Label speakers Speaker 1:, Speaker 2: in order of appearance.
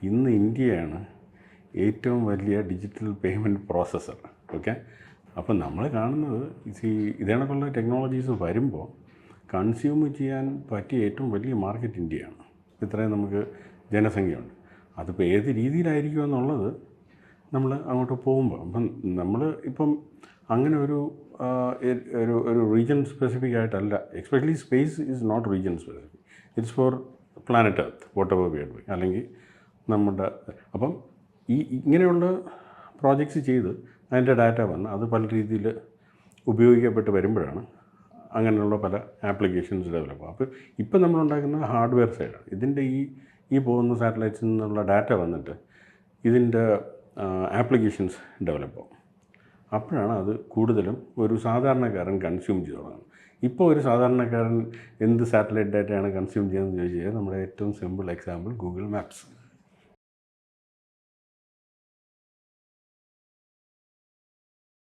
Speaker 1: ഇന്ന് ഇന്ത്യയാണ് ഏറ്റവും വലിയ ഡിജിറ്റൽ പേയ്മെൻറ്റ് പ്രോസസ്സർ. ഓക്കെ, അപ്പം നമ്മൾ കാണുന്നത് ഇതേണക്കുള്ള ടെക്നോളജീസ് വരുമ്പോൾ കൺസ്യൂം ചെയ്യാൻ പറ്റിയ ഏറ്റവും വലിയ മാർക്കറ്റ് ഇന്ത്യയാണ്. ഇത്രയും നമുക്ക് ജനസംഖ്യയുണ്ട്. അതിപ്പോൾ ഏത് രീതിയിലായിരിക്കും എന്നുള്ളത് നമ്മൾ അങ്ങോട്ട് പോകുമ്പോൾ, അപ്പം നമ്മൾ ഇപ്പം അങ്ങനെ ഒരു റീജിയൻ സ്പെസിഫിക് ആയിട്ടല്ല. Especially space is not region specific, it's for planet earth, whatever we are doing. അല്ലെങ്കിൽ നമ്മുടെ അപ്പം ഇങ്ങനെയുള്ള പ്രോജക്ട്സ് ചെയ്ത് അതിൻ്റെ ഡാറ്റ വന്ന് അത് പല രീതിയിൽ ഉപയോഗിക്കപ്പെട്ട് വരുമ്പോഴാണ് അങ്ങനെയുള്ള പല ആപ്ലിക്കേഷൻസ് ഡെവലപ്പ്. അപ്പോൾ ഇപ്പം നമ്മളുണ്ടാക്കുന്ന ഹാർഡ്വെയർ സൈഡാണ്. ഇതിൻ്റെ ഈ പോകുന്ന സാറ്റലൈറ്റ്സിൽ നിന്നുള്ള ഡാറ്റ വന്നിട്ട് ഇതിൻ്റെ ആപ്ലിക്കേഷൻസ് ഡെവലപ്പ് ആവും. അപ്പോഴാണ് അത് കൂടുതലും ഒരു സാധാരണക്കാരൻ കൺസ്യൂം ചെയ്ത് തുടങ്ങുന്നത്. ഇപ്പോൾ ഒരു സാധാരണക്കാരൻ എന്ത് സാറ്റലൈറ്റ് ഡാറ്റയാണ് കൺസ്യൂം ചെയ്യുന്നതെന്ന് ചോദിച്ചു കഴിഞ്ഞാൽ നമ്മുടെ ഏറ്റവും സിമ്പിൾ എക്സാമ്പിൾ ഗൂഗിൾ മാപ്സ്.